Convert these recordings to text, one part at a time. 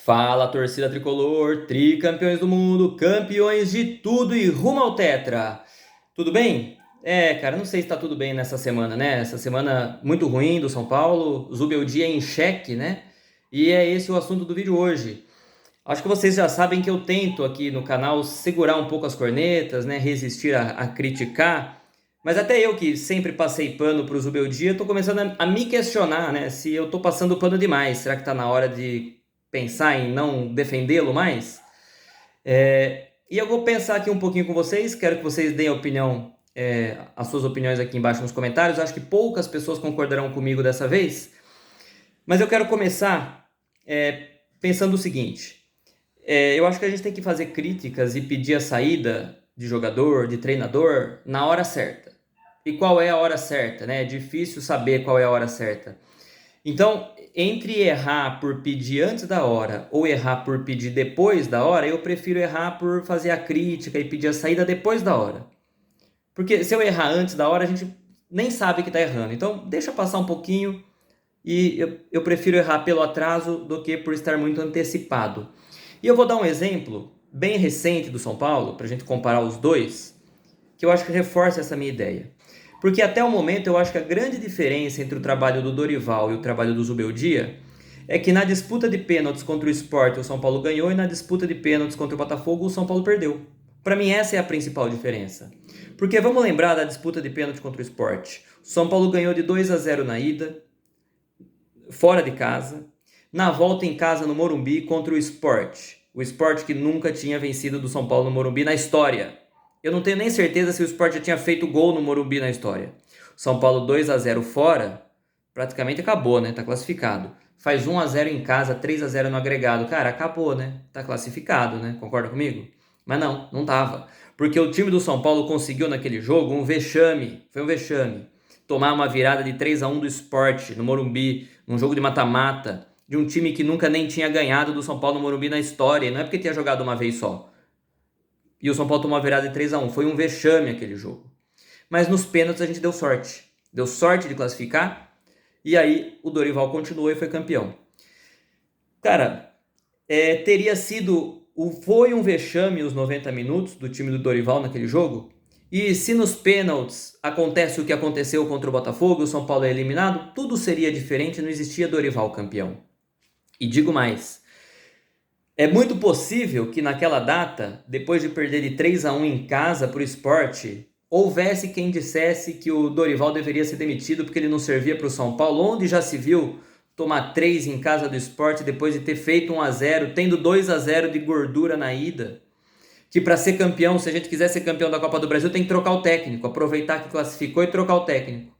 Fala, torcida tricolor, tricampeões do mundo, campeões de tudo e rumo ao tetra. Tudo bem? Cara, não sei se tá tudo bem nessa semana, né? Essa semana muito ruim do São Paulo, Zubeldia em xeque, né? E é esse o assunto do vídeo hoje. Acho que vocês já sabem que eu tento aqui no canal segurar um pouco as cornetas, né? Resistir a criticar. Mas até eu que sempre passei pano pro Zubeldia, tô começando a me questionar, né? Se eu tô passando pano demais. Será que tá na hora de pensar em não defendê-lo mais? E eu vou pensar aqui um pouquinho com vocês, quero que vocês deem a opinião, as suas opiniões aqui embaixo nos comentários. Acho que poucas pessoas concordarão comigo dessa vez, mas eu quero começar pensando o seguinte: eu acho que a gente tem que fazer críticas e pedir a saída de jogador, de treinador, na hora certa. E qual é a hora certa, né? É difícil saber qual é a hora certa. Então, entre errar por pedir antes da hora ou errar por pedir depois da hora, eu prefiro errar por fazer a crítica e pedir a saída depois da hora. Porque se eu errar antes da hora, a gente nem sabe que está errando. Então, deixa passar um pouquinho e eu prefiro errar pelo atraso do que por estar muito antecipado. E eu vou dar um exemplo bem recente do São Paulo, para a gente comparar os dois, que eu acho que reforça essa minha ideia. Porque até o momento eu acho que a grande diferença entre o trabalho do Dorival e o trabalho do Zubeldia é que na disputa de pênaltis contra o Sport o São Paulo ganhou e na disputa de pênaltis contra o Botafogo o São Paulo perdeu. Para mim essa é a principal diferença. Porque vamos lembrar da disputa de pênalti contra o Sport. O São Paulo ganhou de 2-0 na ida, fora de casa, na volta em casa no Morumbi contra o Sport. O Sport que nunca tinha vencido do São Paulo no Morumbi na história. Eu não tenho nem certeza se o Sport já tinha feito gol no Morumbi na história. São Paulo 2-0 fora, praticamente acabou, né? Tá classificado. Faz 1-0 em casa, 3-0 no agregado. Cara, acabou, né? Tá classificado, né? Concorda comigo? Mas não tava. Porque o time do São Paulo conseguiu naquele jogo um vexame. Foi um vexame. Tomar uma virada de 3-1 do Sport no Morumbi, num jogo de mata-mata, de um time que nunca nem tinha ganhado do São Paulo no Morumbi na história. E não é porque tinha jogado uma vez só. E o São Paulo tomou uma virada de 3-1. Foi um vexame aquele jogo. Mas nos pênaltis a gente deu sorte. Deu sorte de classificar. E aí o Dorival continuou e foi campeão. Cara, teria sido... Foi um vexame os 90 minutos do time do Dorival naquele jogo. E se nos pênaltis acontece o que aconteceu contra o Botafogo, o São Paulo é eliminado, tudo seria diferente, não existia Dorival campeão. E digo mais, é muito possível que naquela data, depois de perder de 3-1 em casa para o Sport, houvesse quem dissesse que o Dorival deveria ser demitido porque ele não servia para o São Paulo, onde já se viu tomar 3 em casa do Sport depois de ter feito 1-0, tendo 2-0 de gordura na ida. Que para ser campeão, se a gente quiser ser campeão da Copa do Brasil, tem que trocar o técnico, aproveitar que classificou e trocar o técnico.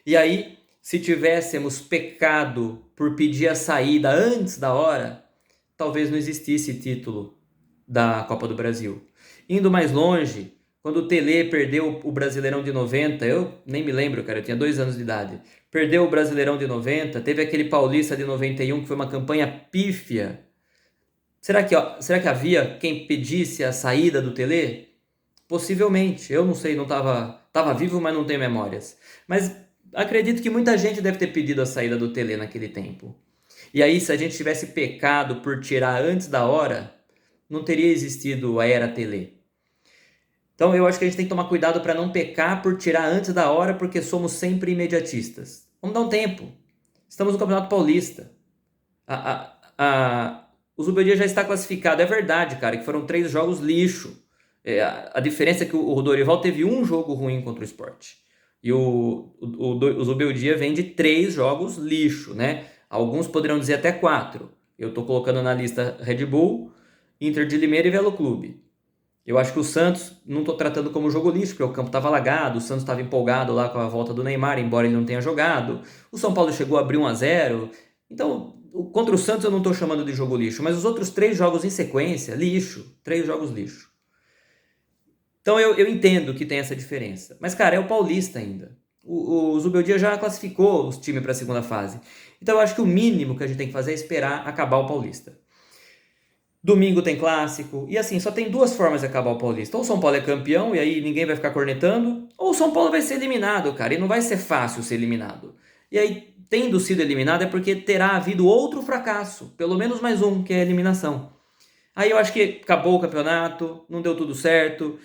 E aí, se tivéssemos pecado por pedir a saída antes da hora, talvez não existisse título da Copa do Brasil. Indo mais longe, quando o Tele perdeu o Brasileirão de 90, eu nem me lembro, cara, eu tinha 2 anos de idade. Perdeu o Brasileirão de 90, teve aquele Paulista de 91 que foi uma campanha pífia. Será que havia quem pedisse a saída do Tele? Possivelmente, eu não sei, não estava vivo, mas não tenho memórias. Mas acredito que muita gente deve ter pedido a saída do Tele naquele tempo. E aí, se a gente tivesse pecado por tirar antes da hora, não teria existido a era Tele. Então eu acho que a gente tem que tomar cuidado para não pecar por tirar antes da hora, porque somos sempre imediatistas. Vamos dar um tempo. Estamos no Campeonato Paulista. O Zubeldia já está classificado. É verdade, cara, que foram 3 jogos lixo. A diferença é que o Dorival teve um jogo ruim contra o Sport. E o Zubeldia vem de 3 jogos lixo, né? Alguns poderão dizer até 4. Eu estou colocando na lista Red Bull, Inter de Limeira e Velo Clube. Eu acho que o Santos não estou tratando como jogo lixo, porque o campo estava alagado, o Santos estava empolgado lá com a volta do Neymar, embora ele não tenha jogado. O São Paulo chegou a abrir 1-0. Então, contra o Santos eu não estou chamando de jogo lixo, mas os outros 3 jogos em sequência, lixo. 3 jogos lixo. Então eu entendo que tem essa diferença. Mas, cara, é o Paulista ainda. O Zubeldia já classificou os times para a segunda fase. Então eu acho que o mínimo que a gente tem que fazer é esperar acabar o Paulista. Domingo tem clássico, e assim, só tem 2 formas de acabar o Paulista. Ou o São Paulo é campeão, e aí ninguém vai ficar cornetando, ou o São Paulo vai ser eliminado, cara, e não vai ser fácil ser eliminado. E aí tendo sido eliminado é porque terá havido outro fracasso, pelo menos mais um, que é a eliminação. Aí eu acho que acabou o campeonato, não deu tudo certo,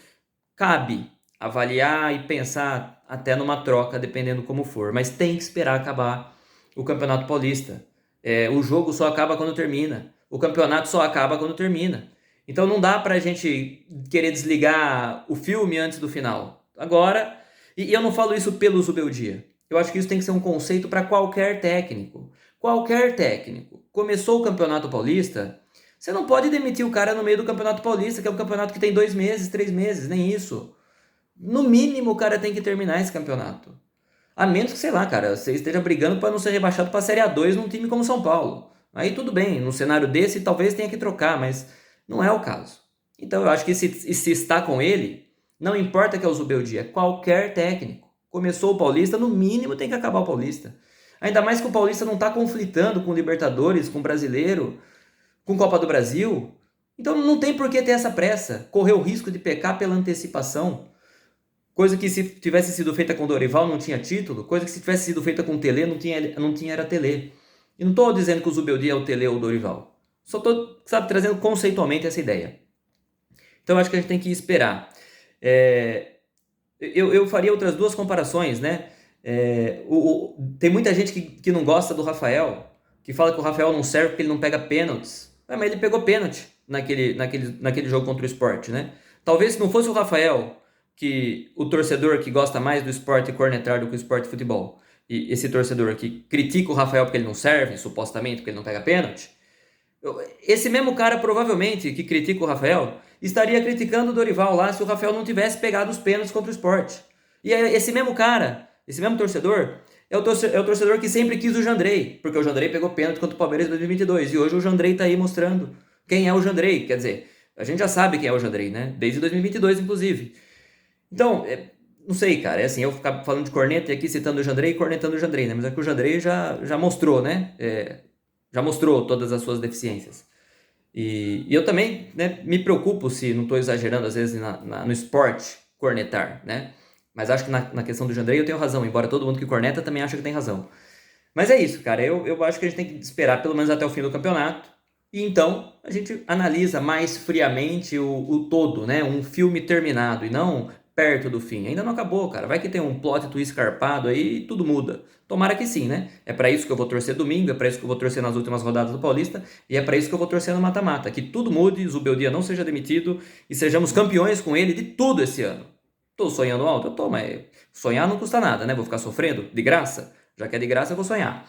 cabe avaliar e pensar até numa troca, dependendo como for, mas tem que esperar acabar o Campeonato Paulista. O jogo só acaba quando termina, o campeonato só acaba quando termina. Então não dá pra gente querer desligar o filme antes do final. Agora, e eu não falo isso pelo Zubeldia, eu acho que isso tem que ser um conceito para qualquer técnico. Qualquer técnico. Começou o Campeonato Paulista, você não pode demitir o cara no meio do Campeonato Paulista, que é um campeonato que tem 2 meses, 3 meses, nem isso. No mínimo, o cara tem que terminar esse campeonato. A menos que, sei lá, cara, você esteja brigando para não ser rebaixado para a Série A2 num time como São Paulo. Aí tudo bem, num cenário desse talvez tenha que trocar, mas não é o caso. Então eu acho que se está com ele, não importa que é o Zubeldia, qualquer técnico. Começou o Paulista, no mínimo tem que acabar o Paulista. Ainda mais que o Paulista não está conflitando com Libertadores, com Brasileiro, com Copa do Brasil. Então não tem por que ter essa pressa, correr o risco de pecar pela antecipação. Coisa que se tivesse sido feita com Dorival não tinha título, coisa que se tivesse sido feita com Tele não tinha era Tele. E não estou dizendo que o Zubeldia é o Tele ou o Dorival. Só estou, trazendo conceitualmente essa ideia. Então eu acho que a gente tem que esperar. Eu faria outras duas comparações, né? Tem muita gente que não gosta do Rafael, que fala que o Rafael não serve porque ele não pega pênaltis. Mas ele pegou pênalti naquele jogo contra o Sport, né? Talvez se não fosse o Rafael, que o torcedor que gosta mais do Sport cornetar do que o Sport Futebol, e esse torcedor que critica o Rafael porque ele não serve, supostamente porque ele não pega pênalti, esse mesmo cara provavelmente que critica o Rafael estaria criticando o Dorival lá se o Rafael não tivesse pegado os pênaltis contra o Sport. E esse mesmo cara, esse mesmo torcedor, é o torcedor que sempre quis o Jandrei, porque o Jandrei pegou pênalti contra o Palmeiras em 2022, e hoje o Jandrei tá aí mostrando quem é o Jandrei, quer dizer, a gente já sabe quem é o Jandrei, né? Desde 2022, inclusive. Então, não sei, cara, é assim, eu ficar falando de corneta e aqui citando o Jandrei e cornetando o Jandrei, né? Mas é que o Jandrei já mostrou, né? Já mostrou todas as suas deficiências. E eu também, né, me preocupo se não estou exagerando, às vezes, no esporte, cornetar, né? Mas acho que na questão do Jandrei eu tenho razão, embora todo mundo que corneta também acha que tem razão. Mas é isso, cara, eu acho que a gente tem que esperar pelo menos até o fim do campeonato, e então a gente analisa mais friamente o todo, né? Um filme terminado, e não perto do fim. Ainda não acabou, cara. Vai que tem um plot twist escarpado aí e tudo muda. Tomara que sim, né? É pra isso que eu vou torcer domingo, é pra isso que eu vou torcer nas últimas rodadas do Paulista, e é pra isso que eu vou torcer no mata-mata. Que tudo mude, Zubeldia não seja demitido e sejamos campeões com ele de tudo esse ano. Tô sonhando alto? Eu tô, mas sonhar não custa nada, né? Vou ficar sofrendo de graça? Já que é de graça, eu vou sonhar.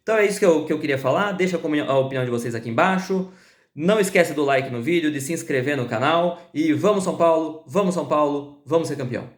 Então é isso que eu queria falar. Deixa a opinião de vocês aqui embaixo. Não esquece do like no vídeo, de se inscrever no canal. E vamos São Paulo, vamos São Paulo, vamos ser campeão.